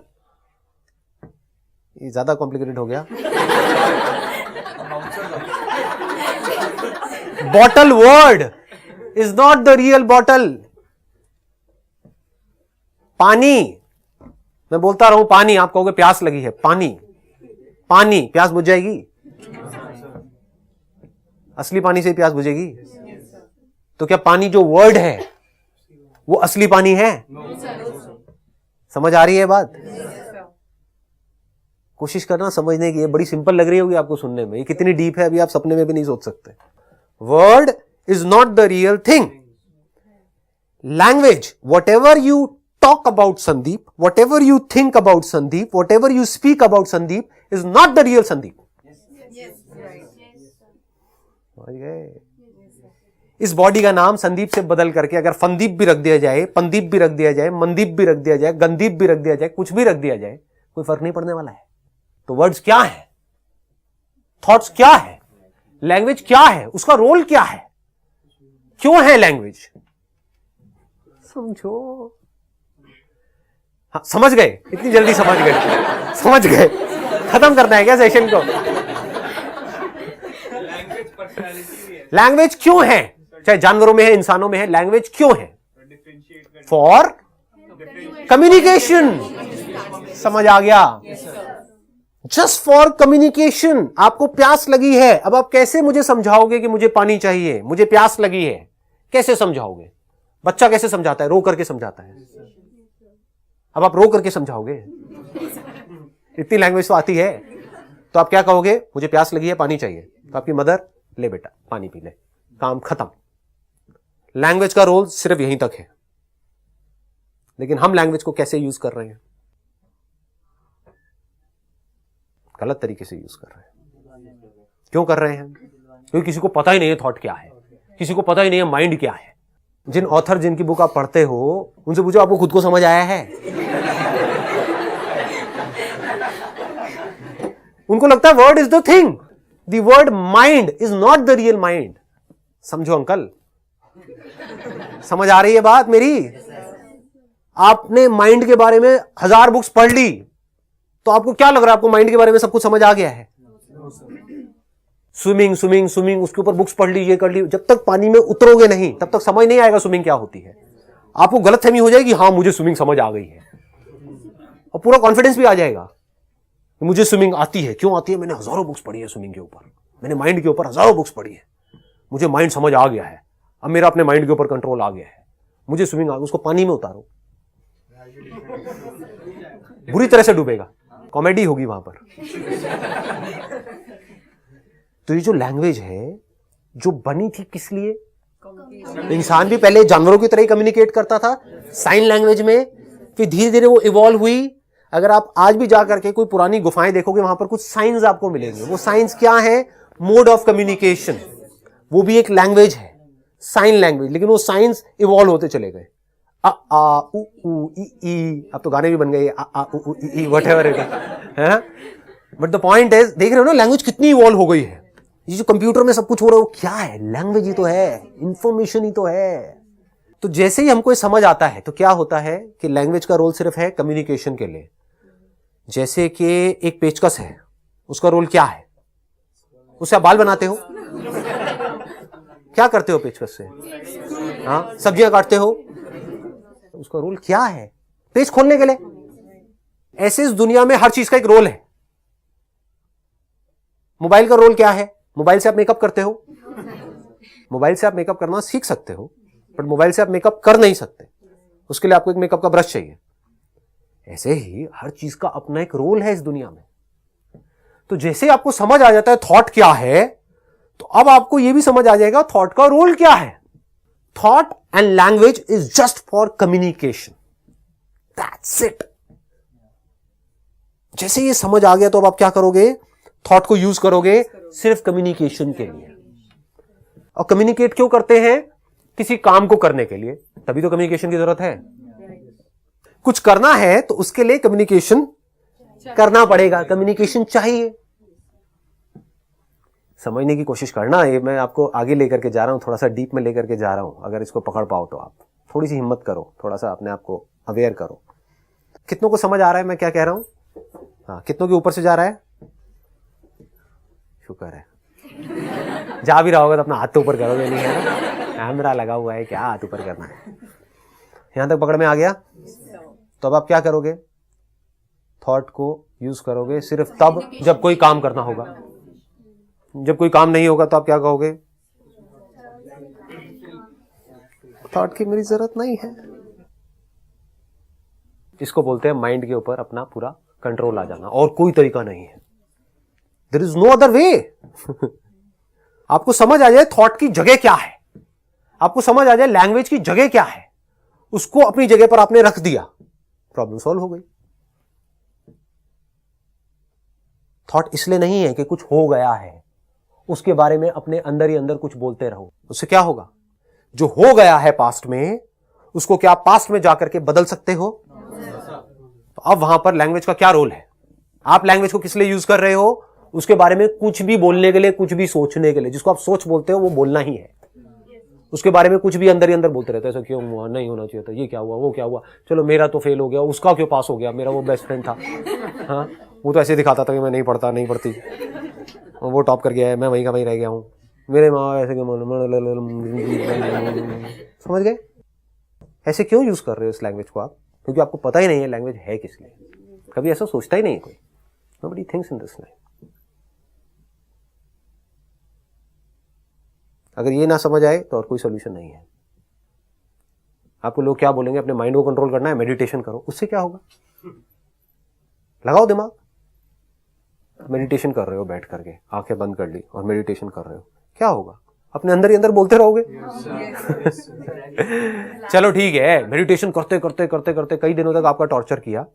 ये ज्यादा कॉम्प्लिकेटेड हो गया। Bottle word is not the real bottle. पानी, मैं बोलता रहूं पानी, आप कहोगे प्यास लगी है, पानी, पानी, प्यास बुझ जाएगी? असली पानी से प्यास बुझेगी? तो क्या पानी जो वर्ड है वो असली पानी है? समझ आ रही है बात? कोशिश करना समझने की। ये बड़ी सिंपल लग रही होगी आपको सुनने में, ये कितनी डीप है अभी आप सपने में भी नहीं सोच सकते। Word is not the real thing. Language, what ever you talk about Sandeep, whatever you think about Sandeep, whatever you speak about Sandeep is not the real Sandeep. इस बॉडी का नाम संदीप से बदल करके अगर फंदीप भी रख दिया जाए, पंदीप भी रख दिया जाए, मनदीप भी रख दिया जाए, गंदीप भी रख दिया जाए, कुछ भी रख दिया जाए, कोई फर्क नहीं पड़ने वाला है। तो वर्ड्स क्या है? थॉट्स क्या है, लैंग्वेज क्या है, उसका रोल क्या है, क्यों है लैंग्वेज, समझो। हाँ, समझ गए, इतनी जल्दी समझ गए, खत्म करना है क्या सेशन को? लैंग्वेज क्यों है, चाहे जानवरों में है, इंसानों में है, लैंग्वेज क्यों है? For communication. समझ आ गया? Just for communication. आपको प्यास लगी है, अब आप कैसे मुझे समझाओगे कि मुझे पानी चाहिए, मुझे प्यास लगी है? कैसे समझाओगे? बच्चा कैसे समझाता है? रो करके समझाता है। अब आप रो करके समझाओगे? इतनी लैंग्वेज तो आती है। तो आप क्या कहोगे? मुझे प्यास लगी है, पानी चाहिए। तो आपकी मदर, ले बेटा पानी पी ले, काम खत्म। लैंग्वेज का रोल सिर्फ यहीं तक है। लेकिन हम लैंग्वेज को कैसे यूज कर रहे हैं? गलत तरीके से यूज कर रहे हैं। क्यों कर रहे हैं? क्योंकि किसी को पता ही नहीं है थॉट क्या है, किसी को पता ही नहीं है माइंड क्या है। जिन ऑथर जिनकी बुक आप पढ़ते हो उनसे पूछो आपको खुद को समझ आया है? उनको लगता है word is the thing, the word mind is not the real mind. समझो अंकल, समझ आ रही है बात मेरी? आपने माइंड के बारे में 1000 बुक्स पढ़ ली, तो आपको क्या लग रहा है? आपको माइंड के बारे में सब कुछ समझ आ गया है? स्विमिंग स्विमिंग स्विमिंग, उसके ऊपर बुक्स पढ़ ली, ये कर ली, जब तक पानी में उतरोगे नहीं तब तक समझ नहीं आएगा स्विमिंग क्या होती है। आपको गलतफहमी हो जाएगी, हाँ मुझे स्विमिंग समझ आ गई है, और पूरा कॉन्फिडेंस भी आ जाएगा मुझे स्विमिंग आती है। क्यों आती है? मैंने हजारों बुक्स पढ़ी है स्विमिंग के ऊपर, मैंने माइंड के ऊपर हजारों बुक्स पढ़ी है, मुझे माइंड समझ आ गया है, अब मेरा अपने माइंड के ऊपर कंट्रोल आ गया है, मुझे स्विमिंग आ गई। उसको पानी में उतारो, बुरी तरह से डूबेगा, कॉमेडी होगी वहां पर। तो ये जो लैंग्वेज है, जो बनी थी किस लिए? इंसान भी पहले जानवरों की तरह ही कम्युनिकेट करता था साइन लैंग्वेज में, फिर धीरे धीरे वो इवॉल्व हुई। अगर आप आज भी जाकर के कोई पुरानी गुफाएं देखोगे, वहां पर कुछ साइंस आपको मिलेंगे। वो साइंस क्या है? Mode of communication. वो भी एक लैंग्वेज है, साइन लैंग्वेज, लेकिन वो साइंस इवॉल्व होते चले गए। आ आ उ उ ई ई, अब तो गाने भी बन गए, आ आ उ उ ई ई व्हाटएवर है। बट द पॉइंट इज, देख रहे हो ना लैंग्वेज कितनी इवॉल्व हो गई है। ये जो कंप्यूटर में सब कुछ हो रहा है वो क्या है? लैंग्वेज ही तो है, इंफॉर्मेशन ही तो है। तो जैसे ही हमको समझ आता है तो क्या होता है कि लैंग्वेज का रोल सिर्फ है कम्युनिकेशन के लिए। जैसे कि एक पेचकस है, उसका रोल क्या है? उससे आप बाल बनाते हो, क्या करते हो पेचकस से? हाँ, सब्जियां काटते हो, उसका रोल क्या है? पेच खोलने के लिए। ऐसे इस दुनिया में हर चीज का एक रोल है। मोबाइल का रोल क्या है? मोबाइल से आप मेकअप करते हो, मोबाइल से आप मेकअप करना सीख सकते हो, बट मोबाइल से आप मेकअप कर नहीं सकते, उसके लिए आपको एक मेकअप का ब्रश चाहिए। ऐसे ही हर चीज का अपना एक रोल है इस दुनिया में। तो जैसे आपको समझ आ जाता है थॉट क्या है, तो अब आपको यह भी समझ आ जाएगा थॉट का रोल क्या है। Thought and language is just for communication, that's it. जैसे ये समझ आ गया तो अब आप क्या करोगे? थॉट को यूज करोगे सिर्फ कम्युनिकेशन के लिए। और कम्युनिकेट क्यों करते हैं? किसी काम को करने के लिए, तभी तो कम्युनिकेशन की जरूरत है। कुछ करना है तो उसके लिए कम्युनिकेशन करना पड़ेगा, कम्युनिकेशन चाहिए। समझने की कोशिश करना, ये मैं आपको आगे लेकर के जा रहा हूं, थोड़ा सा डीप में लेकर के जा रहा हूं। अगर इसको पकड़ पाओ तो आप थोड़ी सी हिम्मत करो, थोड़ा सा अपने आप को अवेयर करो। कितनों को समझ आ रहा है मैं क्या कह रहा हूं? हाँ, कितनों के ऊपर से जा रहा है? शुक्र है। जा भी रहा होगा तो अपना हाथ तो ऊपर करोगे नहीं, है ना? कैमरा लगा हुआ है, क्या हाथ ऊपर करना है। यहां तक पकड़ में आ गया? तो अब आप क्या करोगे? थॉट को यूज करोगे सिर्फ तब जब कोई काम करना होगा। जब कोई काम नहीं होगा तो आप क्या कहोगे? थॉट की मेरी जरूरत नहीं है। इसको बोलते हैं माइंड के ऊपर अपना पूरा कंट्रोल आ जाना, और कोई तरीका नहीं है। There is no other way. आपको समझ आ जाए थॉट की जगह क्या है, आपको समझ आ जाए लैंग्वेज की जगह क्या है, उसको अपनी जगह पर आपने रख दिया, प्रॉब्लम सॉल्व हो गई। थॉट इसलिए नहीं है कि कुछ हो गया है, उसके बारे में अपने अंदर ही अंदर कुछ बोलते रहो। उससे क्या होगा? जो हो गया है पास्ट में, उसको क्या आप पास्ट में जाकर के बदल सकते हो? तो अब वहां पर लैंग्वेज का क्या रोल है? आप लैंग्वेज को किस लिए यूज कर रहे हो? उसके बारे में कुछ भी बोलने के लिए, कुछ भी सोचने के लिए, जिसको आप सोच बोलते हो वो बोलना ही है। उसके बारे में कुछ भी अंदर ही अंदर बोलते रहते हैं, ऐसा क्यों हुआ, नहीं होना चाहिए था, ये क्या हुआ, वो क्या हुआ, चलो मेरा तो फेल हो गया, उसका क्यों पास हो गया, मेरा वो बेस्ट फ्रेंड था, हाँ वो तो ऐसे दिखाता था कि मैं नहीं पढ़ता, नहीं पढ़ती, और वो टॉप कर गया है, मैं वहीं का वहीं रह गया हूँ, मेरे माँ ऐसे क्यों, समझ गए? ऐसे क्यों यूज कर रहे हो इस लैंग्वेज को आप? क्योंकि आपको पता ही नहीं है लैंग्वेज है किस लिए। कभी ऐसा सोचता ही नहीं है कोई। Nobody thinks in this way. अगर ये ना समझ आए तो और कोई सोल्यूशन नहीं है। आपको लोग क्या बोलेंगे, अपने माइंड को कंट्रोल करना है, मेडिटेशन करो। उससे क्या होगा? लगाओ दिमाग। मेडिटेशन कर रहे हो बैठ करके, आंखें बंद कर ली और मेडिटेशन कर रहे हो, क्या होगा? अपने अंदर ही अंदर बोलते रहोगे। चलो ठीक है, मेडिटेशन करते करते करते करते कई दिनों तक आपका टॉर्चर किया,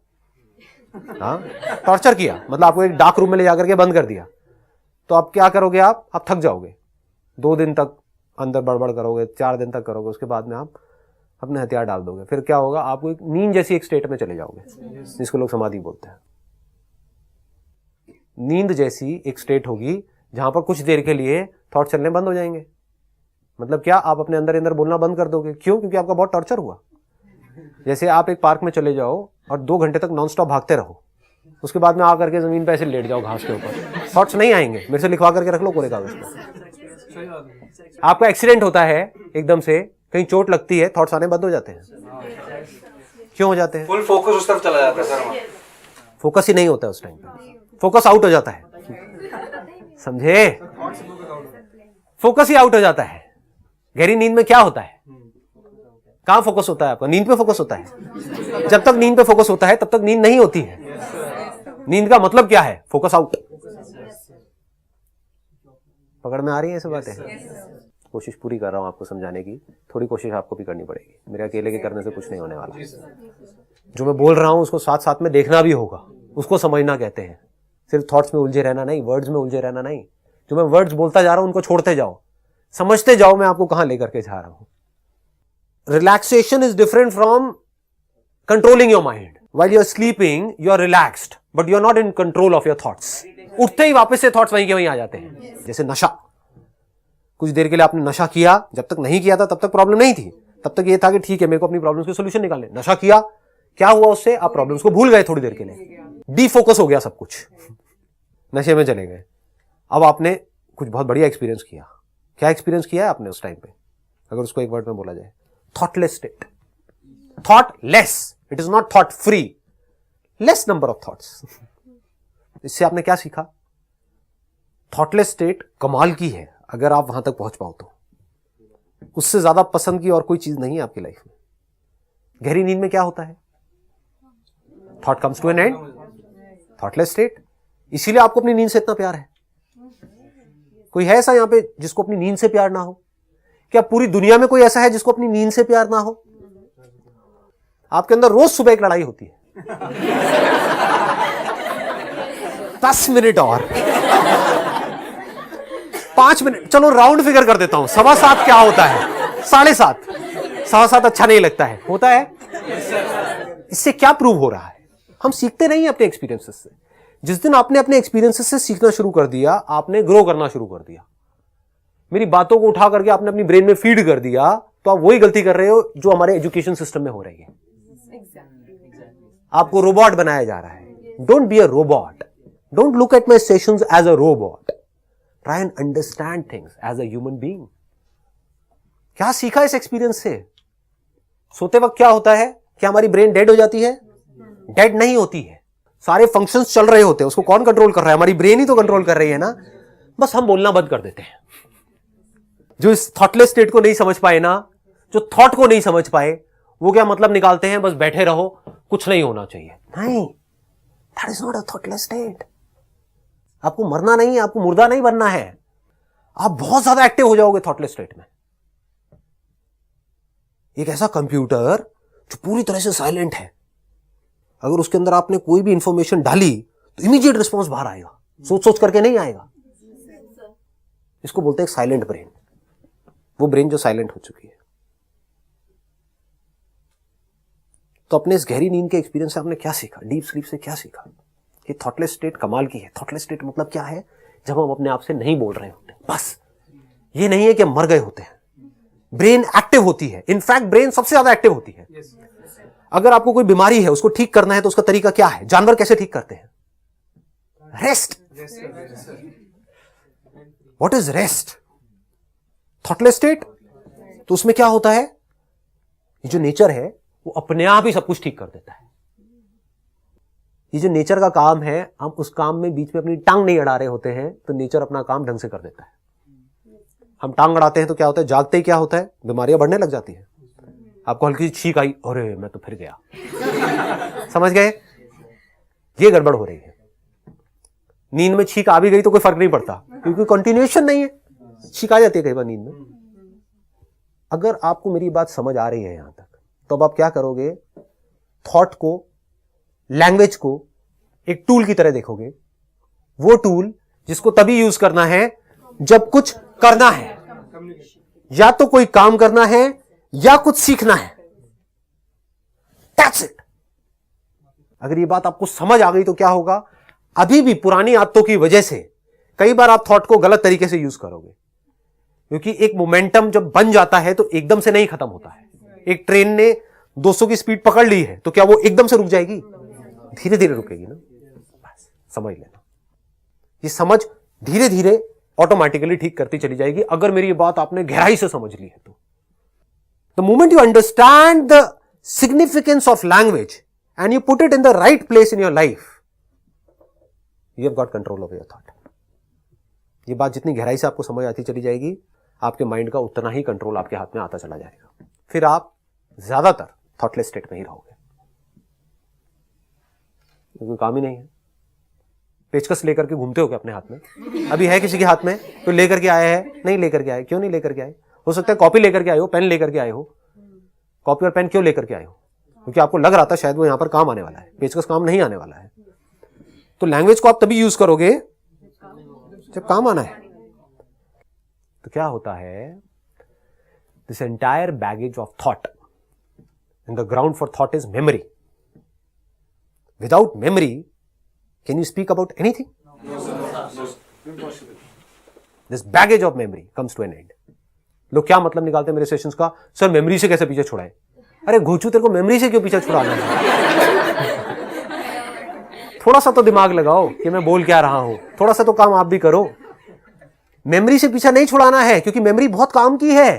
हाँ टॉर्चर किया, मतलब आपको एक डार्क रूम में ले जाकर के बंद कर दिया, तो आप क्या करोगे? आप थक जाओगे। 2 दिन तक अंदर बड़बड़ करोगे, 4 दिन तक करोगे, उसके बाद में आप अपने हथियार डाल दोगे। फिर क्या होगा? आपको एक नींद जैसी एक स्टेट में चले जाओगे, जिसको लोग समाधि बोलते हैं। नींद जैसी एक स्टेट होगी जहां पर कुछ देर के लिए थॉट चलने बंद हो जाएंगे। मतलब क्या? आप अपने अंदर अंदर बोलना बंद कर दोगे। क्यों? क्योंकि आपका बहुत टॉर्चर हुआ। जैसे आप एक पार्क में चले जाओ और 2 घंटे तक नॉनस्टॉप भागते रहो, उसके बाद में आकर के जमीन पे ऐसे लेट जाओ घास के ऊपर, थॉट्स नहीं आएंगे। मेरे से लिखवा करके रख लो कोरे कागज पर। आपका एक्सीडेंट होता है, एकदम से कहीं चोट लगती है, थॉट्स आने बंद हो जाते हैं। क्यों हो जाते हैं? फुल फोकस उस तरफ चला जाता है सर। फोकस ही नहीं होता है उस टाइम पे, फोकस आउट हो जाता है, समझे? फोकस ही आउट हो जाता है। गहरी नींद में क्या होता है? कहां फोकस होता है आपका? नींद पे फोकस होता है। जब तक नींद पे फोकस होता है तब तक नींद नहीं होती है। नींद का मतलब क्या है? Focus out. पकड़ में आ रही है ये सब बातें? कोशिश पूरी कर रहा हूं आपको समझाने की, थोड़ी कोशिश आपको भी करनी पड़ेगी। मेरे अकेले के करने से कुछ नहीं होने वाला। जो मैं बोल रहा हूं उसको साथ साथ में देखना भी होगा, उसको समझना कहते हैं। सिर्फ थॉट्स में उलझे रहना नहीं, वर्ड्स में उलझे रहना नहीं। जो मैं वर्ड्स बोलता जा रहा हूं उनको छोड़ते जाओ, समझते जाओ मैं आपको कहां लेकर के जा रहा हूं। Relaxation is different from controlling your mind. While you're sleeping, you're relaxed, but you're not in control of your thoughts. उठते ही वापस से थॉट्स वहीं के वहीं आ जाते हैं। जैसे नशा, कुछ देर के लिए आपने नशा किया, जब तक नहीं किया था तब तक प्रॉब्लम नहीं थी, तब तक ये था कि ठीक है मेरे को अपनी प्रॉब्लम्स के सोल्यूशन निकालने। नशा किया, क्या हुआ उससे? आप प्रॉब्लम्स को भूल गए थोड़ी देर के लिए, डीफोकस हो गया सब कुछ, नशे में चले गए। अब आपने कुछ बहुत बढ़िया एक्सपीरियंस किया। क्या एक्सपीरियंस किया है आपने उस टाइम पे? अगर उसको एक वर्ड में बोला जाए, thoughtless state. Thoughtless, it is not thought free, less number of thoughts. इससे आपने क्या सीखा? थॉटलेस स्टेट कमाल की है अगर आप वहां तक पहुंच पाओ तो। उससे ज्यादा पसंद की और कोई चीज नहीं है आपकी लाइफ में। गहरी नींद में क्या होता है? Thought comes to an end, thoughtless state. इसीलिए आपको अपनी नींद से इतना प्यार है। कोई है ऐसा यहां पे जिसको अपनी नींद से प्यार ना हो? क्या पूरी दुनिया में कोई ऐसा है जिसको अपनी नींद से प्यार ना हो? आपके अंदर रोज सुबह एक लड़ाई होती है। 10 मिनट और 5 मिनट, चलो राउंड फिगर कर देता हूं, 7:15 क्या होता है? 7:30। 7:15 अच्छा नहीं लगता है, होता है। इससे क्या प्रूव हो रहा है? हम सीखते नहीं अपने एक्सपीरियंसेस से। जिस दिन आपने अपने एक्सपीरियंसेस से सीखना शुरू कर दिया, आपने ग्रो करना शुरू कर दिया। मेरी बातों को उठा करके आपने अपनी ब्रेन में फीड कर दिया, तो आप वही गलती कर रहे हो जो हमारे एजुकेशन सिस्टम में हो रही है। आपको रोबोट बनाया जा रहा है। Don't be a robot, don't look at my sessions as a robot, try and understand things as a human being. क्या सीखा इस एक्सपीरियंस से? सोते वक्त क्या होता है? क्या हमारी ब्रेन डेड हो जाती है? डेड नहीं होती है, सारे फंक्शंस चल रहे होते हैं। उसको कौन कंट्रोल कर रहा है? हमारी ब्रेन ही तो कंट्रोल कर रही है ना। बस हम बोलना बंद कर देते हैं। जो इस थॉटलेस स्टेट को नहीं समझ पाए ना, जो थॉट को नहीं समझ पाए, वो क्या मतलब निकालते हैं? बस बैठे रहो, कुछ नहीं होना चाहिए। नहीं, that is not a thoughtless state. आपको मरना नहीं है, आपको मुर्दा नहीं बनना है। आप बहुत ज्यादा एक्टिव हो जाओगे थॉटलेस स्टेट में। एक ऐसा कंप्यूटर जो पूरी तरह से साइलेंट है, अगर उसके अंदर आपने कोई भी इंफॉर्मेशन डाली तो इमीडिएट रिस्पॉन्स बाहर आएगा, सोच सोच करके नहीं आएगा। इसको बोलते हैं साइलेंट ब्रेन। वो ब्रेन जो साइलेंट हो चुकी है। तो अपने इस गहरी नींद के एक्सपीरियंस से आपने क्या सीखा? डीप स्लीप से क्या सीखा? कि थॉटलेस स्टेट कमाल की है। थॉटलेस स्टेट मतलब क्या है? जब हम अपने आप से नहीं बोल रहे होते। बस ये नहीं है कि हम मर गए होते हैं, ब्रेन एक्टिव होती है। इनफैक्ट ब्रेन सबसे ज्यादा एक्टिव होती है। अगर आपको कोई बीमारी है, उसको ठीक करना है, तो उसका तरीका क्या है? जानवर कैसे ठीक करते हैं? Rest. What is rest? Thoughtless state. तो उसमें क्या होता है, ये जो नेचर है वो अपने आप ही सब कुछ ठीक कर देता है। ये जो नेचर का काम है, हम उस काम में बीच में अपनी टांग नहीं अड़ा रहे होते हैं, तो नेचर अपना काम ढंग से कर देता है। हम टांग अड़ाते हैं तो क्या होता है, जागते ही क्या होता है, बीमारियां बढ़ने लग जाती है। आपको हल्की सी छींक आई, अरे मैं तो फिर गया। समझ गए? ये गड़बड़ हो रही है। नींद में छींक आ भी गई तो कोई फर्क नहीं पड़ता, क्योंकि कंटिन्यूएशन नहीं है। छींक आ जाती है कई बार नींद में। अगर आपको मेरी बात समझ आ रही है यहां तक, तो अब आप क्या करोगे, थॉट को, लैंग्वेज को एक टूल की तरह देखोगे। वो टूल जिसको तभी यूज करना है जब कुछ करना है, या तो कोई काम करना है या कुछ सीखना है। That's it. अगर ये बात आपको समझ आ गई तो क्या होगा, अभी भी पुरानी आदतों की वजह से कई बार आप थॉट को गलत तरीके से यूज करोगे, क्योंकि एक मोमेंटम जब बन जाता है तो एकदम से नहीं खत्म होता है। एक ट्रेन ने 200 की स्पीड पकड़ ली है तो क्या वो एकदम से रुक जाएगी? धीरे धीरे रुकेगी ना। बस समझ लेना, ये समझ धीरे धीरे ऑटोमेटिकली ठीक करती चली जाएगी, अगर मेरी बात आपने गहराई से समझ ली है तो। The moment you understand the significance of language and you put it in the right place in your life, you have got control over your thought. ये बात जितनी गहराई से आपको समझ आती चली जाएगी, आपके माइंड का उतना ही कंट्रोल आपके हाथ में आता चला जाएगा। फिर आप ज्यादातर थॉटलेस स्टेट में ही रहोगे, कोई काम ही नहीं है। पेचकस लेकर के घूमते हो क्या अपने हाथ में? अभी है किसी के हाथ में तो लेकर के आए हैं? नहीं लेकर के आए। क्यों नहीं लेकर के आए? हो सकता है कॉपी लेकर के आए हो, पेन लेकर के आए हो। कॉपी और पेन क्यों लेकर के आए हो? क्योंकि आपको लग रहा था शायद वो यहां पर काम आने वाला है, पेचकस काम नहीं आने वाला है। तो लैंग्वेज को आप तभी यूज करोगे जब काम आना है। तो क्या होता है, this entire baggage of thought, and the ground for thought is memory. Without memory can you speak about anything? This baggage of memory comes to an end. लोग क्या मतलब निकालते हैं मेरे सेशंस का, सर मेमोरी से कैसे पीछे छुड़ाए? अरे घोचू, तेरे को मेमोरी से क्यों पीछे छुड़ाना है? थोड़ा सा तो दिमाग लगाओ कि मैं बोल क्या रहा हूं, थोड़ा सा तो काम आप भी करो। मेमोरी से पीछा नहीं छुड़ाना है, क्योंकि मेमोरी बहुत काम की है।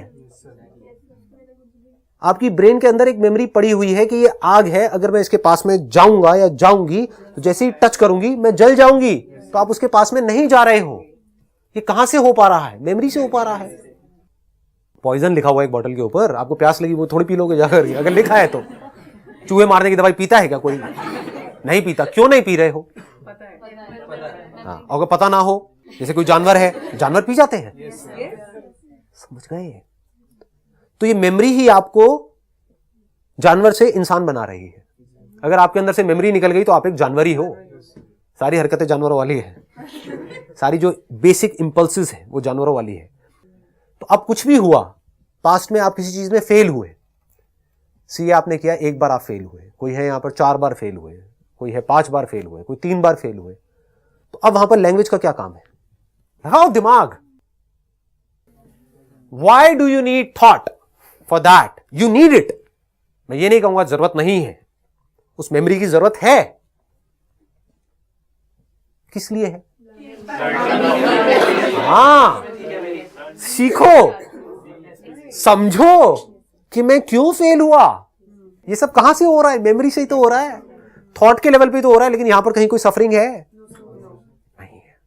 आपकी ब्रेन के अंदर एक मेमोरी पड़ी हुई है कि ये आग है, अगर मैं इसके पास में जाऊंगा या जाऊंगी तो जैसे ही टच करूंगी मैं जल जाऊंगी। तो आप उसके पास में नहीं जा रहे हो। ये कहां से हो पा रहा है? मेमोरी से हो पा रहा है। पॉइजन लिखा हुआ एक बोतल के ऊपर, आपको प्यास लगी, वो थोड़ी पी लोगे जाकर? अगर लिखा है तो। चूहे मारने की दवाई पीता है क्या कोई? नहीं पीता। क्यों नहीं पी रहे हो? हाँ, अगर पता ना हो, जैसे कोई जानवर है, जानवर पी जाते हैं। समझ गए? तो ये मेमोरी ही आपको जानवर से इंसान बना रही है। अगर आपके अंदर से मेमोरी निकल गई तो आप एक जानवर ही हो। सारी हरकतें जानवरों वाली है, सारी जो बेसिक इंपल्सेस है वो जानवरों वाली है। तो अब कुछ भी हुआ, पास्ट में आप किसी चीज में फेल हुए, सीए आपने किया, एक बार आप फेल हुए, कोई है यहां पर 4 बार फेल हुए, कोई है 5 बार फेल हुए, कोई 3 बार फेल हुए, तो अब वहां पर लैंग्वेज का क्या काम है? लगाओ दिमाग। Why do you need thought? For that you need it. मैं ये नहीं कहूंगा जरूरत नहीं है, उस मेमोरी की जरूरत है। किस लिए है? हाँ, सीखो, समझो कि मैं क्यों फेल हुआ। ये सब कहां से हो रहा है? मेमोरी से ही तो हो रहा है, थॉट के लेवल पे तो हो रहा है, लेकिन यहां पर कहीं कोई सफरिंग है? नहीं है।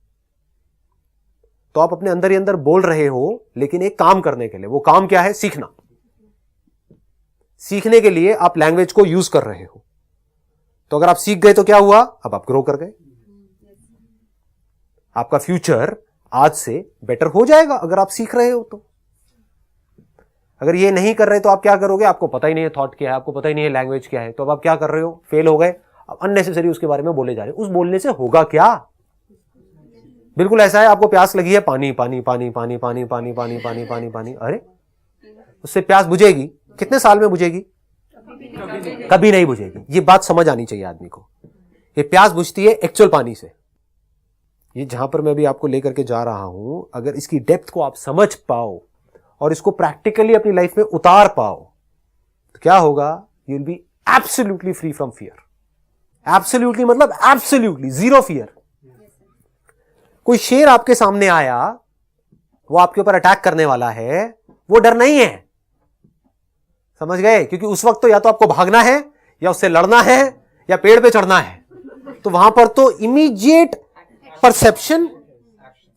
तो आप अपने अंदर ही अंदर बोल रहे हो, लेकिन एक काम करने के लिए। वो काम क्या है? सीखना। सीखने के लिए आप लैंग्वेज को यूज कर रहे हो। तो अगर आप सीख गए तो क्या हुआ? अब आप ग्रो कर गए। आपका फ्यूचर आज से बेटर हो जाएगा अगर आप सीख रहे हो तो। अगर ये नहीं कर रहे तो आप क्या करोगे? आपको पता ही नहीं है थॉट क्या है, आपको पता ही नहीं है लैंग्वेज क्या है, तो अब आप क्या कर रहे हो? फेल हो गए, अब अननेसेसरी उसके बारे में बोले जा रहे हो। उस बोलने से होगा क्या? बिल्कुल ऐसा है, आपको प्यास लगी है, पानी पानी पानी पानी पानी पानी पानी पानी पानी पानी। अरे उससे प्यास बुझेगी? कितने साल में बुझेगी? कभी नहीं बुझेगी। ये बात समझ आनी चाहिए आदमी को। ये प्यास बुझती है एक्चुअल पानी से, ये जहां पर मैं अभी आपको लेकर के जा रहा हूं, अगर इसकी डेप्थ को आप समझ पाओ और इसको प्रैक्टिकली अपनी लाइफ में उतार पाओ तो क्या होगा, you will be absolutely free from fear. Absolutely मतलब एब्सोल्युटली जीरो फियर। कोई शेर आपके सामने आया, वो आपके ऊपर अटैक करने वाला है, वो डर नहीं है, समझ गए? क्योंकि उस वक्त तो या तो आपको भागना है या उससे लड़ना है या पेड़ पे चढ़ना है। तो वहां पर तो immediate perception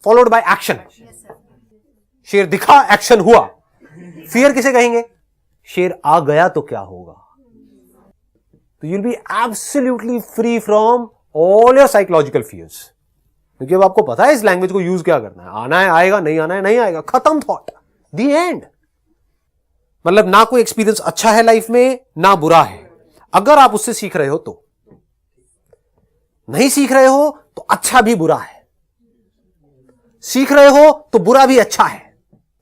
followed by action. शेर दिखा, एक्शन हुआ। फियर किसे कहेंगे? शेर आ गया तो क्या होगा। तो you will be absolutely free from all your psychological fears, क्योंकि अब आपको पता है इस लैंग्वेज को यूज क्या करना है। आना है आएगा, नहीं आना है नहीं आएगा, खत्म थॉट, द एंड। मतलब ना कोई एक्सपीरियंस अच्छा है लाइफ में, ना बुरा है। अगर आप उससे सीख रहे हो तो, नहीं सीख रहे हो तो अच्छा भी बुरा है, सीख रहे हो तो बुरा भी अच्छा है।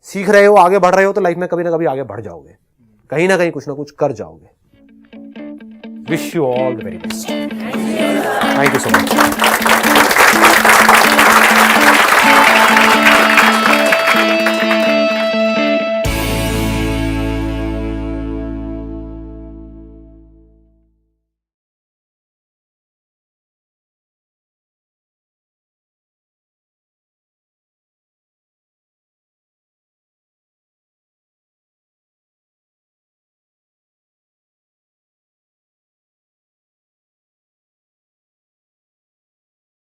सीख रहे हो, आगे बढ़ रहे हो तो लाइफ में कभी ना कभी आगे बढ़ जाओगे, कहीं ना कहीं कुछ ना कुछ कर जाओगे। Wish you all the very best. Thank you so much.